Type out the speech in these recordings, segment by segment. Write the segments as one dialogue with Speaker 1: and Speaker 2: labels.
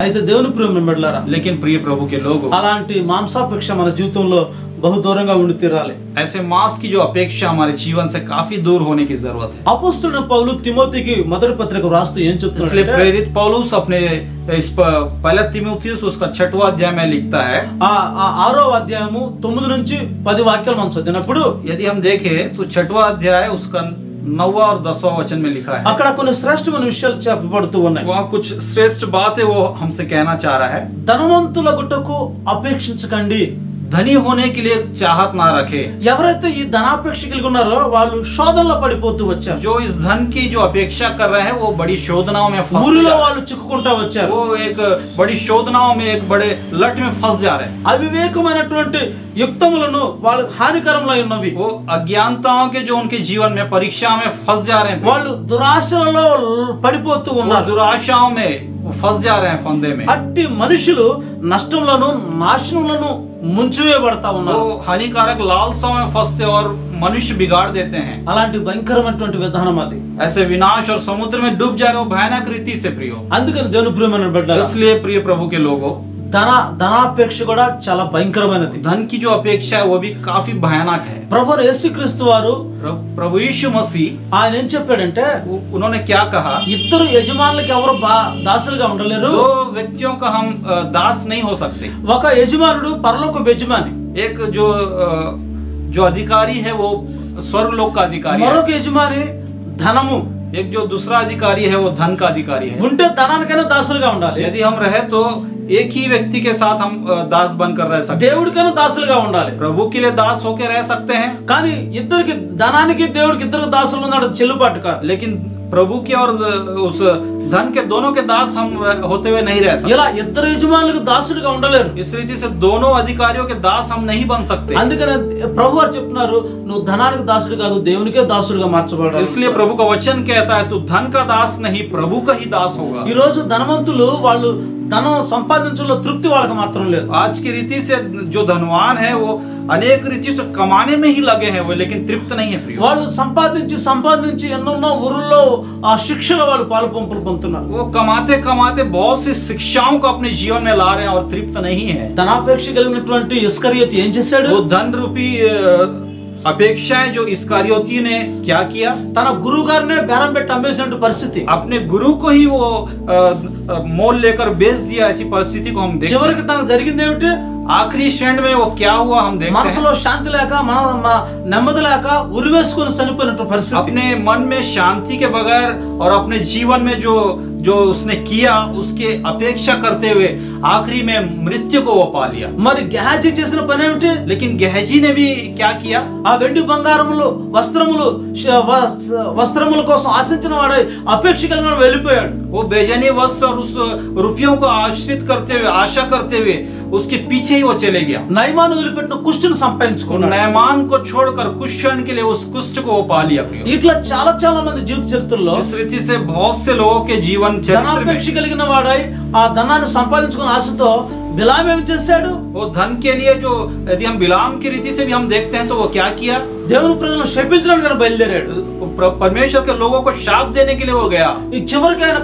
Speaker 1: అయితే దేవుని ప్రియమైన బిడ్డలారా,
Speaker 2: लेकिन प्रिय प्रभु के लोग,
Speaker 1: అలాంటి మాంసాపేక్ష మన జీవితంలో బహు దూరంగా ఉండి తీరాలి.
Speaker 2: ऐसे मांस की जो अपेक्षा हमारे जीवन से काफी दूर होने की जरूरत है।
Speaker 1: అపోస్తలుడైన పౌలు తిమోతికి మొదటి పత్రిక రాస్తూ ఏం
Speaker 2: इसलिए
Speaker 1: చెప్తున్నాడు?
Speaker 2: प्रेरित पौलुस अपने इस पहला तीमुथियुस उसका 6वां अध्याय में लिखता है,
Speaker 1: ఆ 6వ అధ్యాయము 9 నుంచి 10 వాక్యాలు మనం చదివినప్పుడు
Speaker 2: यदि हम देखें तो 6वां अध्याय उसका 9वां और 10वां वचन में लिखा है।
Speaker 1: అక్కడ కొన్ని శ్రేష్టమైన విషయాలు చెప్పబడుతూ ఉన్నాయి.
Speaker 2: वहाँ कुछ श्रेष्ठ बातें वो हमसे कहना चाह रहा है।
Speaker 1: ధనవంతుల గుట్టకు అపేక్షించకండి.
Speaker 2: धनी होने के लिए चाहत ना रखे।
Speaker 1: ఎవరైతే ఈ ధనాపేక్ష కలిగి ఉన్నారో వాళ్ళు శోధనలో పడిపోతూ వచ్చారు.
Speaker 2: जो इस धन की जो अपेक्षा कर रहे हैं वो बड़ी शोधनाओं में फंस
Speaker 1: ఊరిలో వాళ్ళు చిక్కుకుంటా వచ్చారు.
Speaker 2: वो एक बड़ी शोधनाओं में, एक बड़े लट में फंस जा रहे हैं।
Speaker 1: అవివేకమైనటువంటి యుక్తములను వాళ్ళకు హానికరములై ఉన్నవి.
Speaker 2: वो अज्ञानताओं के जो उनके जीवन में परीक्षा में फंस जा रहे हैं।
Speaker 1: వాళ్ళు దురాశలలో పడిపోతూ
Speaker 2: वो
Speaker 1: ఉన్నారు.
Speaker 2: दुराशाओं में फंस जा रहे हैं, फंदे में।
Speaker 1: అట్టి మనుషులు నష్టములను నాశనములను ముంచివేయబడతా ఉన్నారు.
Speaker 2: वो हानिकारक लालसाओं में फंसते और मनुष्य बिगाड़ देते हैं।
Speaker 1: అలాంటి భయంకరమైనటువంటి విధానం అది.
Speaker 2: ऐसे विनाश और समुद्र में डूब जा रहे हो भयानक रीति से प्रियो।
Speaker 1: అందుకని దేవుని ప్రియమైన బిడ్డలారా,
Speaker 2: इसलिए प्रिय प्रभु के लोगों,
Speaker 1: ధనాపేక్ష కూడా చాలా భయంకరమైనది.
Speaker 2: धन की जो अपेक्षा है वो भी काफी भयानक है।
Speaker 1: ప్రభు యేసుక్రీస్తు వారు
Speaker 2: प्रभु यीशु मसीह
Speaker 1: ఆయన ఏం చెప్పాడంటే,
Speaker 2: उन्होंने क्या कहा?
Speaker 1: ఇద్దరు యజమానులకు ఎవరు దాసులుగా ఉండలేరు.
Speaker 2: दो व्यक्तियों का हम दास नहीं हो सकते।
Speaker 1: ఒక యజమానుడు పరలోకపు యజమాని,
Speaker 2: एक जो अधिकारी है वो स्वर्गलोक का अधिकारी है।
Speaker 1: మరొక యజమాని ధనము.
Speaker 2: एक जो दूसरा अधिकारी है वो धन का अधिकारी है।
Speaker 1: ఉంటే ధనానికైనా దాసులుగా ఉండాలి.
Speaker 2: यदि हम रहे तो एक ही व्यक्ति के साथ हम दास बनकर रह सकते हैं।
Speaker 1: దేవుడికైనా దాసులుగా ఉండాలి.
Speaker 2: प्रभु के लिए दास होकर रह सकते हैं,
Speaker 1: కానీ ఇద్దరికి ధనానికి దేవుడికి ఇద్దరు దాసులు ఉన్నాడు చెల్లుబాటు కాదు.
Speaker 2: लेकिन प्रभु के और उस धन के दोनों के दास हम होते हुए नहीं रह सकते।
Speaker 1: ఇలా ఇద్దరు యజమానులకు దాసులుగా ఉండలేరు.
Speaker 2: इस रीति से दोनों अधिकारियों के दास हम नहीं बन सकते।
Speaker 1: అందుకనే ప్రభు వారు చెప్తున్నారు, నువ్వు ధనానికి దాసుడు కాదు, దేవునికే దాసుడుగా మార్చబడాలి.
Speaker 2: इसलिए प्रभु का वचन कहता है तू धन का दास नहीं प्रभु का ही दास होगा।
Speaker 1: ఈ రోజు ధనవంతులు వాళ్ళు ధనం సంపాదించడంలో తృప్తి వాళ్ళకి మాత్రం లేదు.
Speaker 2: आज की रीति से जो धनवान है वो अनेक रीति से कमाने में ही लगे हैं वो, लेकिन तृप्त नहीं है प्रिय।
Speaker 1: వాళ్ళు సంపాదించి ఎన్నెన్నో ఊరుల్లో ఆ శిక్షలో వాళ్ళు పాలు పంపులు పొందుతున్నారు.
Speaker 2: वो कमाते कमाते बहुत सी शिक्षाओं को अपने जीवन में ला रहे हैं और तृप्त नहीं है।
Speaker 1: ధనాపేక్ష కలిగినటువంటి ఇస్కరియోతు ఏం చేశాడు?
Speaker 2: वो धन रूपी अपेक्षाएं जो इस्करियोती ने क्या किया?
Speaker 1: తన గురువు గారినే బేరం పెట్టి అమ్మేసిన పరిస్థితి.
Speaker 2: अपने गुरु को ही वो मोल लेकर बेच दिया। ऐसी परिस्थिति को हम देखते
Speaker 1: చివరికి తనకు జరిగింది ఏమిటి?
Speaker 2: हैं। आखिरी क्षण में वो क्या हुआ हम देखते हैं।
Speaker 1: మనసులో శాంతి లేక నెమ్మది లేక ఉరివేసుకొని చనిపోయినట్టు పరిస్థితి.
Speaker 2: अपने मन में शांति के बगैर और अपने जीवन में जो उसने किया उसके अपेक्षा करते हुए आखिरी में मृत्यु को वो पा लिया।
Speaker 1: మరి గెహాజీ చేసిన పని ఏమిటి?
Speaker 2: लेकिन गेहजी ने भी क्या किया?
Speaker 1: ఆ వెండి బంగారములు వస్త్రముల కోసం ఆశించిన వాడు అపేక్ష కలిగిన వెళ్ళిపోయాడు.
Speaker 2: वो बेजनी वस्त्र और उस रुपयों को आश्रित करते हुए, आशा करते हुए उसके पीछे ही वो चले गया।
Speaker 1: నయమాను వదిలిపెట్టిన కుష్టును సంపాదించుకున్నాడు.
Speaker 2: नयमान को छोड़कर कुछ क्षण के लिए उस कुष्ठ को वो पा लिया।
Speaker 1: ఇట్లా చాలా మంది జీవిత చరిత్రలో
Speaker 2: इस रीति से बहुत से लोगों के जीवन चरित्र में
Speaker 1: ధనాపేక్ష కలిగిన వాడై ఆ ధనాన్ని సంపాదించుకున్న ఆశతో బిలాము ఏం చేశాడు?
Speaker 2: वो धन के लिए जो, यदि हम बिलाम की रीति से भी हम देखते हैं तो वो क्या किया?
Speaker 1: దేవుని ప్రజలను శపించడానికి బయలుదేరాడు.
Speaker 2: परमेश्वर के लोगों को शाप देने के लिए वो गया।
Speaker 1: ఈ చివరికి ఆయన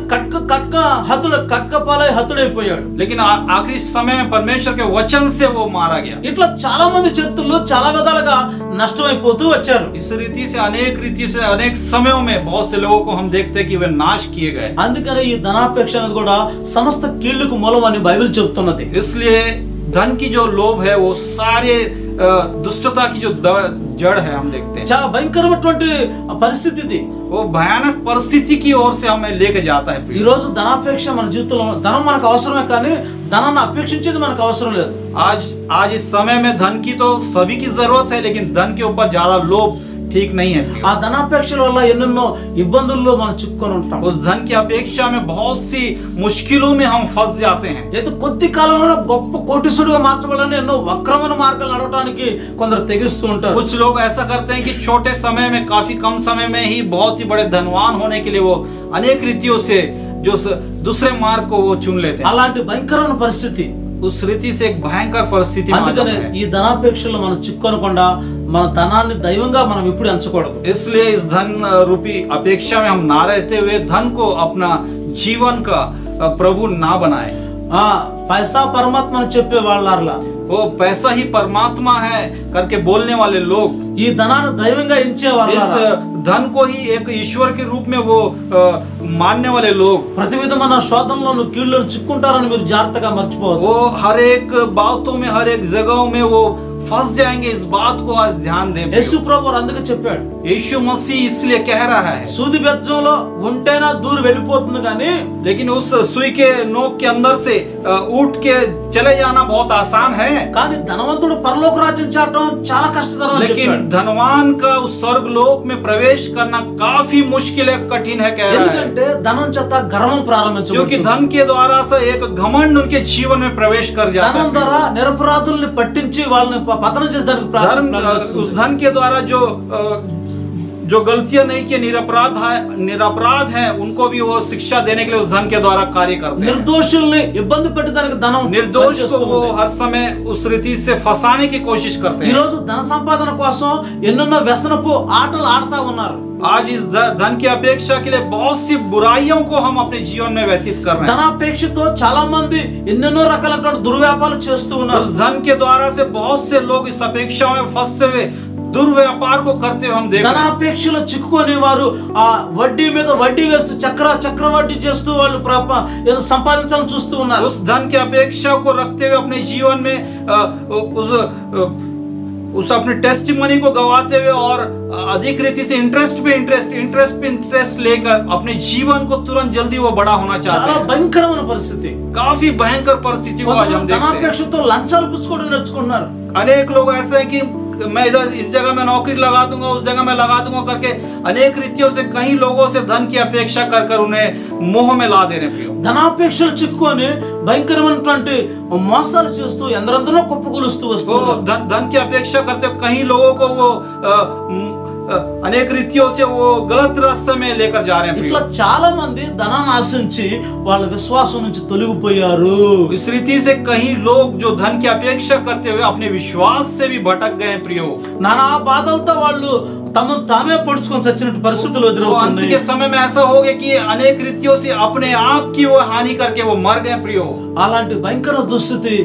Speaker 1: కట్క పాలై హతుడైపోయాడు.
Speaker 2: लेकिन आखिरी समय में परमेश्वर के वचन से वो मारा गया।
Speaker 1: ఇట్లా చాలా మంది చరిత్రలో చాలా విధాలుగా నష్టమైపోతూ వచ్చారు.
Speaker 2: इस रीति से अनेक समयों में बहुत से लोगों को हम देखते हैं कि वे नाश किए गए।
Speaker 1: అందుకనే ఈ ధనాపేక్ష అనేది కూడా సమస్త కీళ్లకు మూలం అని బైబిల్ చెప్తున్నది.
Speaker 2: इसलिए धन की जो लोभ है वो सारे दुष्टता की जो जड़ है हम देखते हैं।
Speaker 1: చాలా భయంకరమైనటువంటి పరిస్థితి ఇది.
Speaker 2: वो भयानक परिस्थिति की ओर से हमें लेके जाता है।
Speaker 1: ఈ రోజు ధనాపేక్ష మన జీవితంలో, ధనం మనకు అవసరమే కానీ ధనాన్ని అపేక్షించేది మనకు అవసరం లేదు.
Speaker 2: आज इस समय में धन की तो सभी की जरूरत है, लेकिन धन के ऊपर ज्यादा लोभ ठीक नहीं है।
Speaker 1: ఆ ధనాపేక్షల వల్ల ఎన్నెన్నో ఇబ్బందుల్లో మనం చిక్కుకొని ఉంటాం.
Speaker 2: उस धन की अपेक्षा में बहुत सी मुश्किलों में हम फंस जाते हैं।
Speaker 1: ఏదో కొద్ది కాలంలో గొప్ప కోటీశ్వరుడిగా మార్చబడాలని ఎన్నో వక్రమైన మార్గాలు నడవడానికి కొందరు తెగిస్తూ ఉంటారు.
Speaker 2: कुछ लोग ऐसा करते हैं कि छोटे समय में, काफी कम समय में ही बहुत ही बड़े धनवान होने के लिए वो अनेक रीतियों से जो दूसरे मार्ग को वो चुन लेते हैं।
Speaker 1: అలాంటి భయంకరమైన పరిస్థితి,
Speaker 2: उस रीति से एक भयंकर परिस्थिति में
Speaker 1: అందుకనే ఈ ధనాపేక్షలో మనం చిక్కుకొనకుండా మన ధనాన్ని దైవంగా మనం ఎప్పుడు ఎంచకూడదు.
Speaker 2: इसलिए इस धन रूपी अपेक्षा में हम ना रहते हुए धन को अपना जीवन का प्रभु ना बनाए।
Speaker 1: పైసా పరమాత్మ అని చెప్పే వాళ్ళారలా,
Speaker 2: वो पैसा ही परमात्मा है करके बोलने वाले लोग,
Speaker 1: ఈ ధనాన్ని దైవంగా
Speaker 2: इस
Speaker 1: ఎంచేవారు,
Speaker 2: धन को ही एक ईश्वर के रूप में वो मानने वाले लोग,
Speaker 1: ప్రతి విధమైన శోధనలను కీళ్ళు చిక్కుంటారని మీరు జాగ్రత్తగా మర్చిపోవద్దు.
Speaker 2: वो हर एक बातों में हर एक जगहों में वो फंस जाएंगे. इस बात को आज ध्यान दें.
Speaker 1: యేసు ప్రభువు అందుకే చెప్పాడు,
Speaker 2: यीशु मसीह इसलिए कह रहा है,
Speaker 1: సూది బెజ్జంలో ఉంటేనా దూరం వెళ్ళిపోతుంది కానీ
Speaker 2: लेकिन उस सुई के नोक के अंदर से उठ के चले जाना बहुत आसान है,
Speaker 1: కానీ ధనవంతుడు పరలోక రాజ్యం చేరడం చాలా కష్టతరం అని
Speaker 2: लेकिन
Speaker 1: చెప్పాడు.
Speaker 2: धनवान का उस स्वर्ग लोक में प्रवेश करना काफी मुश्किल है, कठिन है, कह रहा है.
Speaker 1: ఎందుకంటే ధనం చేత గర్వం
Speaker 2: क्योंकि
Speaker 1: ప్రారంభించబడుతుంది.
Speaker 2: धन के द्वारा से एक घमंड उनके जीवन में प्रवेश कर जाता
Speaker 1: ధనం
Speaker 2: है.
Speaker 1: ద్వారా నిరపరాధుల్ని పట్టించి వాళ్ళని పతనం చేసేదానికి
Speaker 2: धर्म
Speaker 1: ప్రారంభిస్తుంది.
Speaker 2: उस धन के द्वारा जो गलतियां नहीं की निरपराध है उनको भी वो शिक्षा देने के लिए उस धन के द्वारा कार्य करते हैं.
Speaker 1: నిర్దోషుల్ని ఇబ్బంది పెట్టడానికి ధనం
Speaker 2: निर्दोष को
Speaker 1: పనిచేస్తూ
Speaker 2: वो
Speaker 1: ఉంది.
Speaker 2: हर समय उस रीति से फंसाने की कोशिश करते
Speaker 1: ఈ
Speaker 2: हैं.
Speaker 1: రోజు ధన సంపాదన కోసం ఎన్నెన్నో వ్యసనపు ఆటలు ఆడుతా ఉన్నారు.
Speaker 2: आज इस धन की अपेक्षा के लिए बहुत सी बुराइयों को हम अपने जीवन में व्यतीत कर रहे हैं.
Speaker 1: ధనాపేక్షతో చాలా మంది ఎన్నెన్నో రకాలైనటువంటి దుర్వ్యాపారాలు చేస్తూ ఉన్నారు.
Speaker 2: उस धन के द्वारा से बहुत से लोग इस अपेक्षाओं में फंसते हुए दुर्व्यापार को करते हुए हम देख रहे हैं.
Speaker 1: ధనాపేక్షలో చిక్కుకొని వారు ఆ వడ్డీ మీద వడ్డీ వేస్తూ చక్రవడ్డీ చేస్తూ వాళ్ళు ఏదో సంపాదించాలని చూస్తూ ఉన్నారు.
Speaker 2: उस धन की अपेक्षा को रखते हुए अपने जीवन में उस अपने टेस्टिमनी को गवाते हुए और अधिक रीति से इंटरेस्ट पे इंटरेस्ट लेकर अपने जीवन को तुरंत जल्दी वो बड़ा होना चाहते
Speaker 1: చాలా
Speaker 2: हैं.
Speaker 1: భయంకరమైన పరిస్థితి.
Speaker 2: काफी भयंकर परिस्थिति को आज हम देखते हैं.
Speaker 1: ధనాపేక్షతో లంచాలు పుచ్చుకోవడం నేర్చుకుంటున్నారు.
Speaker 2: अनेक लोग ऐसे हैं कि मैं इधर इस जगह में नौकरी लगा दूंगा, उस जगह में लगा दूंगा करके अनेक रीतियों से कई लोगों से धन की अपेक्षा कर कर उन्हें मोह में ला दे रहे हैं.
Speaker 1: ధనాపేక్షలు చిక్కుకొని భయంకరమైనటువంటి మోసాలు చేస్తూ ఎందరందరూ కుప్పకూలుస్తూ వస్తూ
Speaker 2: वो धन की अपेक्षा करते हुए कई लोगों को वो अनेक रीतियों से वो गलत रास्ते में लेकर जा रहे हैं.
Speaker 1: ఇట్లా చాలా మంది ధనాన్ని ఆశించి వాళ్ళ విశ్వాసం నుంచి తొలగిపోయారు.
Speaker 2: इस रीति से कई लोग जो धन की अपेक्षा करते हुए अपने विश्वास से भी भटक गए हैं. प्रियो,
Speaker 1: నానా బాధలతో వాళ్ళు తమను తామే పొడుచుకొని చచ్చినట్టు పరిస్థితులు
Speaker 2: वो अंत
Speaker 1: ఎదురవుతున్నాయి.
Speaker 2: के समय में ऐसा हो गया कि अनेक रीतियों से अपने आप की वो हानि करके वो मर गए. प्रियो,
Speaker 1: అలాంటి భయంకర దుస్థితి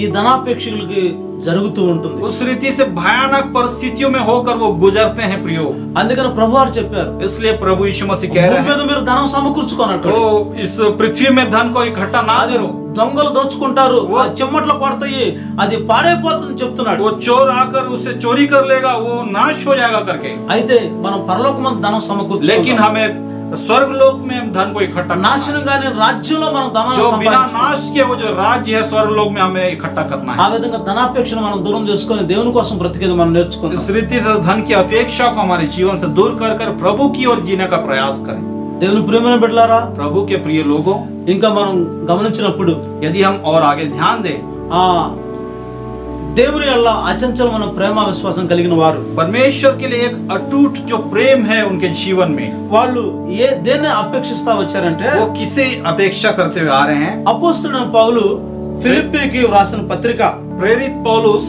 Speaker 1: ఈ ధనాపేక్షకులకి జరుగుతూ ఉంటుంది.
Speaker 2: उस रीति से भयानक परिस्थितियों में होकर वो गुजरते हैं. प्रियो,
Speaker 1: అందుకని ప్రభువారు చెప్పారు,
Speaker 2: इसलिए प्रभु यीशु मसीह कह रहे
Speaker 1: భూమి మీద
Speaker 2: हैं,
Speaker 1: మీరు ధనం సమకూర్చుకోనట్టు
Speaker 2: तो इस पृथ्वी में धन को इकट्ठा ना करो.
Speaker 1: దొంగలు దోచుకుంటారు, ఆ చెమ్మట్లు కొడతాయి, అది పాడైపోతుందని చెప్తున్నాడు.
Speaker 2: वो चोर आकर उसे चोरी कर लेगा, वो नाश हो जाएगा करके.
Speaker 1: అయితే మనం పరలోకమందు ధనం సమకూర్చుకోవాలి.
Speaker 2: लेकिन हमें स्वर्ग लोक में धन को इकट्ठा
Speaker 1: నాశనం కానీ రాజ్యంలో మనం ధనాన్ని
Speaker 2: जो बिना
Speaker 1: సంపాదించుకోవాలి.
Speaker 2: नाश के वो जो राज्य है स्वर्ग लोक में हमें इकट्ठा करना
Speaker 1: ఆ
Speaker 2: है.
Speaker 1: విధంగా ధనాపేక్షను మనం దూరం చేసుకొని దేవుని కోసం బ్రతికేది మనం నేర్చుకుందాం.
Speaker 2: इस रीति से धन की अपेक्षा को हमारे जीवन से दूर कर कर प्रभु की ओर जीने का प्रयास करें.
Speaker 1: దేవుని ప్రియమైన బిడ్డలారా,
Speaker 2: प्रभु के प्रिय लोगों,
Speaker 1: ఇంకా మనం గమనించినప్పుడు
Speaker 2: यदि हम और आगे ध्यान दें,
Speaker 1: ఆ దేవుని వల్ల అచంచలమైన ప్రేమ విశ్వాసం కలిగిన వారు
Speaker 2: परमेश्वर के लिए एक अटूट जो प्रेम है उनके जीवन में,
Speaker 1: వాళ్ళు దేన్ని అపేక్షిస్తా వచ్చారంటే,
Speaker 2: वो किसे अपेक्षा करते हुए आ रहे हैं.
Speaker 1: అపోస్తలుడైన పౌలు ఫిలిప్పీకి వ్రాసిన పత్రిక
Speaker 2: प्रेरित पौलुस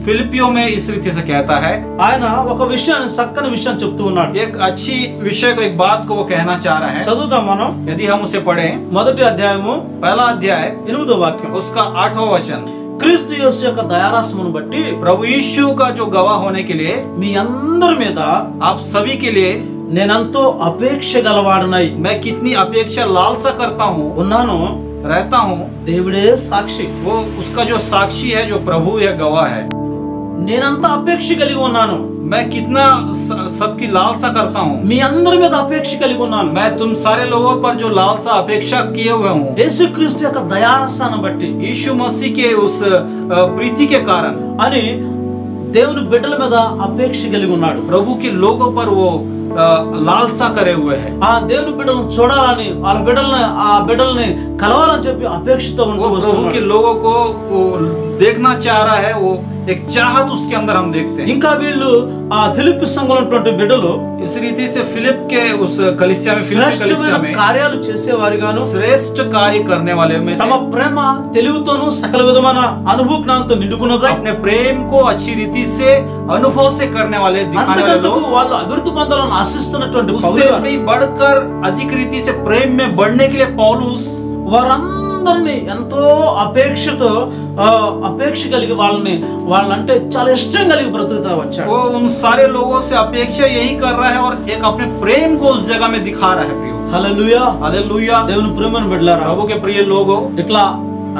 Speaker 2: फिलिपियों में इस रीति से कहता है,
Speaker 1: ఆయన ఒక విషయాన్ని చక్కని విషయాన్ని చెప్తూ ఉన్నాడు.
Speaker 2: एक अच्छी विषय को, एक बात को वो कहना चाह रहा है.
Speaker 1: చదువుదాం మనం.
Speaker 2: यदि हम उसे पढ़ें,
Speaker 1: మొదటి అధ్యాయము
Speaker 2: पहला अध्याय
Speaker 1: 8వ వాక్యం.
Speaker 2: उसका 8वां वचन,
Speaker 1: క్రీస్తు యేసు యొక్క దయారసమును బట్టి
Speaker 2: प्रभु यीशु का जो गवाह होने के लिए
Speaker 1: మీ అందరి మీద
Speaker 2: आप सभी के लिए
Speaker 1: నేనెంతో అపేక్ష గలవాడనై
Speaker 2: मैं कितनी अपेक्षा लालसा करता हूँ,
Speaker 1: ఉన్నాను.
Speaker 2: रहता हूँ.
Speaker 1: దేవుడే సాక్షి.
Speaker 2: वो उसका जो साक्षी है, जो प्रभु है, गवाह है.
Speaker 1: నేనంత అపేక్ష కలిగి ఉన్నాను.
Speaker 2: मैं कितना सबकी लालसा करता हूँ.
Speaker 1: మీ అందరి మీద అపేక్ష కలిగి ఉన్నాను.
Speaker 2: मैं तुम सारे लोगों पर जो लालसा अपेक्षा किए हुए हूँ,
Speaker 1: యేసుక్రీస్తు యొక్క దయారసాన్ని బట్టి
Speaker 2: यीशु मसीह के उस प्रीति के कारण
Speaker 1: అని దేవుని బిడ్డల మీద అపేక్ష కలిగి ఉన్నాడు.
Speaker 2: प्रभु के लोगों पर वो लालसा करे हुए है.
Speaker 1: ఆ దేవుని బిడ్డలను చూడాలని, వాళ్ళ బిడ్డల్ని కలవాలని చెప్పి అపేక్షతో
Speaker 2: वो प्रभु के लोगों को वो देखना चाह रहा है. वो एक चाहत उसके अंदर हम देखते हैं.
Speaker 1: ఇంకా వీళ్ళు ఆ ఫిలిప్పీ సంఘంలో ఉన్నటువంటి బిడ్డలు
Speaker 2: इस रीति से फिलिप के उस कलीसिया में, फिलिप कलीसिया
Speaker 1: శ్రేష్టమైన
Speaker 2: में
Speaker 1: కార్యాలు చేసేవారిగాను,
Speaker 2: श्रेष्ठ कार्य करने वाले में
Speaker 1: తమ
Speaker 2: से
Speaker 1: ప్రేమ తెలివితోనూ సకల విధమైన అనుభవ జ్ఞానంతో నిండుకున్నదై
Speaker 2: अपने प्रेम को अच्छी रीति से अनुभव से करने वाले, दिखाने वाले
Speaker 1: అంతకంతకు
Speaker 2: लोग,
Speaker 1: వాళ్ళు అభివృద్ధి పొందాలని ఆశిస్తున్నటువంటి
Speaker 2: उससे भी बढ़कर अधिक रीति से प्रेम में बढ़ने के लिए पौलुस
Speaker 1: వారందరూ అందరినీ ఎంతో అపేక్ష కలిగి వాళ్ళంటే చాలా ఇష్టం కలిగి బ్రతుకుతా వచ్చాడు.
Speaker 2: वो उन सारे लोगों से अपेक्षा यही कर रहा है और एक अपने प्रेम को उस जगह में दिखा रहा है प्रियो।
Speaker 1: హల్లెలూయా,
Speaker 2: हालेलुया।
Speaker 1: దేవుని ప్రేమను బిడ్డలారా,
Speaker 2: प्रभु के प्रिय लोगो,
Speaker 1: ఇట్లా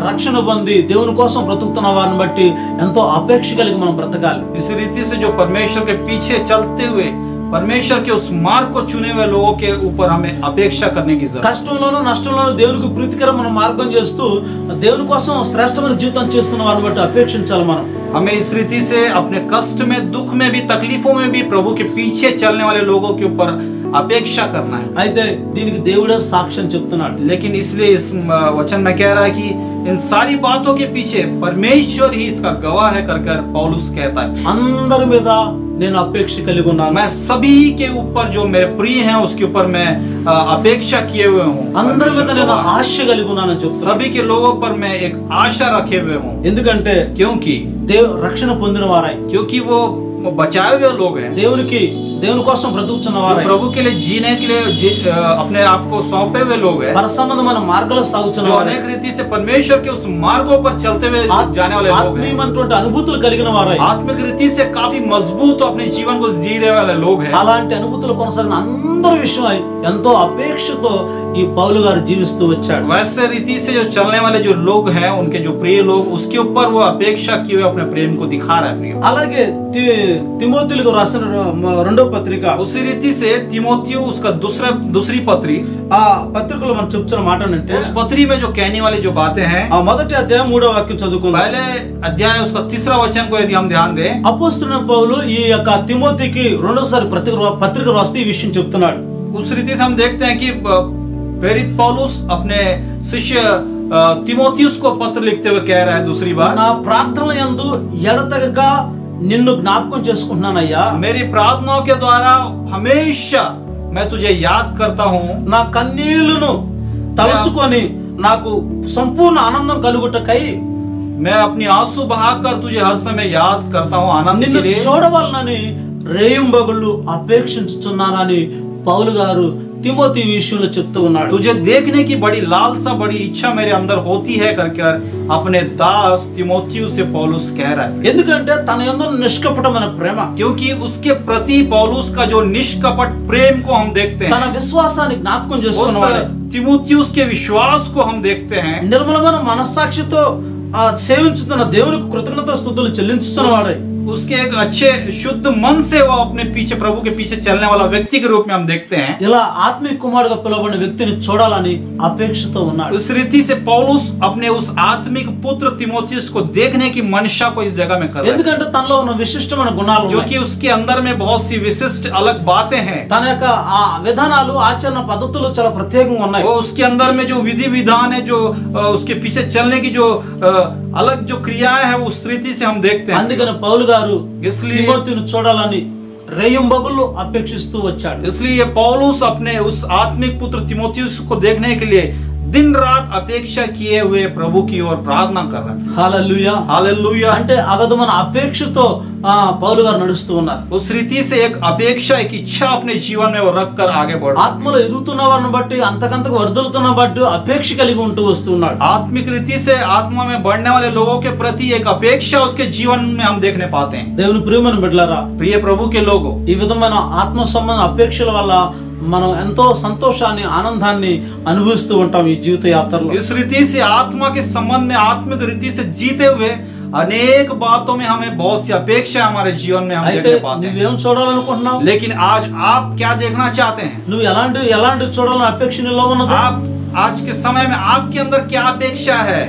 Speaker 1: రక్షణ పొంది దేవుని కోసం బ్రతుకుతున్న వారిని బట్టి ఎంతో అపేక్ష కలిగి మనం బ్రతకాలి.
Speaker 2: इस रीति से जो परमेश्वर के पीछे चलते हुए परमेश्वर के उस मार्ग को चुने हुए लोगों के ऊपर हमें अपेक्षा करने की जरूरत है।
Speaker 1: కష్టంలోనూ నష్టంలోనూ దేవునికి ప్రీతికరమైన మార్గం చేస్తూ దేవుని కోసం శ్రేష్టమైన జీవితం చేస్తున్న వారిని బట్టి అపేక్షించాలి మనం.
Speaker 2: हमें इस रीति से अपने कष्ट में, दुख में भी, तकलीफों में भी प्रभु के पीछे चलने वाले लोगों के ऊपर अपेक्षा करना है।
Speaker 1: అయితే దీనికి దేవుడే సాక్ష్యం చెప్తున్నాడు.
Speaker 2: लेकिन इसलिए इस वचन में कह रहा है कि इन सारी बातों के पीछे परमेश्वर ही इसका गवाह है कर पौलुस कहता है,
Speaker 1: అందరి మీద నేను అపేక్ష కలిగి ఉన్నాను.
Speaker 2: मैं सभी के ऊपर जो मेरे प्रिय हैं उसके ऊपर मैं अपेक्षा किए हुए हूँ।
Speaker 1: అందరి మీద నేను ఆశ కలిగి ఉన్నానని చెప్తాను.
Speaker 2: सभी के लोगों पर मैं एक आशा रखे हुए हूँ।
Speaker 1: ఎందుకంటే
Speaker 2: क्योंकि
Speaker 1: రక్షణ పొందిన వారై,
Speaker 2: क्योंकि वो बचाए हुए लोग हैं,
Speaker 1: దేవుని కోసం బ్రతుకుతున్న వారై,
Speaker 2: प्रभु के लिए जीने के लिए अपने आप को सौंपे हुए लोग हैं,
Speaker 1: పరసంబంధమైన మార్గాల్లో సాగుతున్న
Speaker 2: जो
Speaker 1: వారై,
Speaker 2: अनेक रीति से परमेश्वर के उस मार्गों पर चलते हुए जाने वाले लोग हैं,
Speaker 1: ఆత్మీయమైనటువంటి అనుభూతులు కలిగిన వారై,
Speaker 2: आत्मिक रीति से काफी मजबूत अपने जीवन को जी रहे वाले लोग हैं।
Speaker 1: అలాంటి అనుభూతులు కొనసాగిన అందరి విషయమై ఎంతో అపేక్షతో ఈ పౌలు గారు జీవిస్తూ వచ్చాడు.
Speaker 2: वैसे रीति से जो चलने वाले जो लोग हैं, उनके जो प्रिय लोग, उसके ऊपर वो अपेक्षा किए हुए अपने प्रेम को दिखा रहा है प्रिय।
Speaker 1: అలాగే తిమోతిలకు రాసిన రెండో పత్రిక,
Speaker 2: उसी रीति से तिमोथियु उसका दूसरी पत्री,
Speaker 1: ఆ పత్రికలో మనం చెప్తున్న మాట అంటే
Speaker 2: उस पत्री में जो कहने वाली जो बातें हैं,
Speaker 1: ఆ మొదటి అధ్యాయం 3వ వాక్యం చదువుకుందాం.
Speaker 2: पहले अध्याय उसका 3रा वचन को यदि हम ध्यान दें,
Speaker 1: అపోస్తలుడైన పౌలు ఈ యొక్క తిమోతికి రెండోసారి పత్రిక రాస్తూ ఈ విషయం చెప్తున్నాడు.
Speaker 2: उस रीति से हम देखते हैं कि प्रेरित पौलुस अपने शिष्य तिमोथियुस को पत्र लिखते हुए कह रहा है दूसरी बार,
Speaker 1: నా ప్రార్థనల యందు ఎడతెగక నిన్ను జ్ఞాపకం చేసుకుంటున్నానయ్యా.
Speaker 2: मेरी प्रार्थनाओं के द्वारा हमेशा मैं तुझे याद करता हूँ,
Speaker 1: నా కన్నీళ్లను తలుచుకొని నాకు సంపూర్ణ ఆనందం కలుగుటకై
Speaker 2: मैं अपनी आंसू बहाकर तुझे हर समय याद करता हूँ आनंद के
Speaker 1: నిన్ను
Speaker 2: लिए।
Speaker 1: చూడవాలని రేయింబగళ్ళు అపేక్షించుచున్నానని పౌలు గారు తిమోతి విషయంలో చెప్తూ ఉన్నాడు.
Speaker 2: तुझे देखने की बड़ी लालसा, बड़ी इच्छा मेरे अंदर होती है करके अपने दास तिमोथियु से पौलुस कह रहा है।
Speaker 1: ఎందుకంటే తన యందు నిష్కపటమైన ప్రేమ,
Speaker 2: क्योंकि उसके प्रति पौलुस का जो निष्कपट प्रेम को हम देखते
Speaker 1: తన
Speaker 2: हैं,
Speaker 1: విశ్వాసాన్ని జ్ఞాపకం
Speaker 2: उस
Speaker 1: చేసుకున్నవాడు,
Speaker 2: तिमोथियुस के विश्वास को हम देखते हैं,
Speaker 1: నిర్మలమైన మనస్సాక్షితో సేవించుతున్న దేవునికి కృతజ్ఞత స్తుతులు చెల్లించుతున్నవాడే,
Speaker 2: उसके एक अच्छे शुद्ध मन से वो अपने पीछे प्रभु के पीछे चलने वाला व्यक्ति के रूप में हम देखते हैं।
Speaker 1: ఇలా ఆత్మీయ కుమారుడుగా పిలువబడిన వ్యక్తిని చూడాలని అపేక్షతో ఉన్నాడు.
Speaker 2: उस रीति से पौलुस अपने उस आत्मिक पुत्र तिमोथियुस को देखने की मंशा को इस जगह में कर रहा है,
Speaker 1: ఎందుకంటే తనలో ఉన్న విశిష్టమైన గుణాలు
Speaker 2: जो
Speaker 1: ఉన్నాయి.
Speaker 2: कि उसके अंदर में बहुत सी विशिष्ट अलग बातें हैं।
Speaker 1: తన యొక్క ఆ విధానాలు ఆచరణ పద్ధతులు చాలా ప్రత్యేకంగా ఉన్నాయి.
Speaker 2: वो उसके अंदर में जो विधि विधान है, जो उसके पीछे चलने की जो अलग जो क्रियाएं हैं, उस रीति से हम देखते हैं।
Speaker 1: అందుకని పౌలు గారు
Speaker 2: इसलिए
Speaker 1: తిమోతిని చూడాలని రేయింబగళ్ళు అపేక్షిస్తూ వచ్చాడు.
Speaker 2: इसलिए पौलुस अपने उस आत्मिक पुत्र तिमोथियुस को देखने के लिए दिन रात अपेक्षा किए हुए प्रभु की ओर प्रार्थना कर रहे हैं।
Speaker 1: హల్లెలూయా,
Speaker 2: हालेलुया।
Speaker 1: అంటే ఆ విధమైన అపేక్షతో పౌలు గారు నడుస్తూ ఉన్నారు.
Speaker 2: उस रीति से एक अपेक्षा, एक इच्छा अपने जीवन में वो रख कर आगे बढ़,
Speaker 1: ఆత్మలో ఎదుగుతున్న వారిని బట్టి అంతకంతకు వర్ధలుతున్న బట్టి అపేక్ష కలిగి ఉంటూ వస్తున్నాడు.
Speaker 2: आत्मिक रीति से आत्मा में बढ़ने वाले लोगों के प्रति एक अपेक्षा उसके जीवन में हम देखने पाते हैं।
Speaker 1: దేవుని ప్రియమైన బిడ్డలారా,
Speaker 2: प्रिय प्रभु के लोगों,
Speaker 1: ఈ విధమైన ఆత్మ సంబంధ అపేక్షల వల్ల మనం ఎంతో సంతోషాన్ని, ఆనందాన్ని అనుభవిస్తూ ఉంటాం ఈ జీవిత యాత్రలో.
Speaker 2: इस रीति से आत्मा के संबंध में आत्मिक रीति से जीते हुए अनेक बातों में हमें बहुत सी अपेक्षा हमारे जीवन में हम
Speaker 1: అయితే
Speaker 2: देखने पाते हैं।
Speaker 1: నువ్వేం చూడాలనుకుంటున్నావు?
Speaker 2: लेकिन आज आप क्या देखना चाहते हैं?
Speaker 1: నువ్వు ఎలాంటి చూడాలని అపేక్ష నీలో ఉన్నది?
Speaker 2: आप आज के समय में आपके अंदर क्या अपेक्षा है?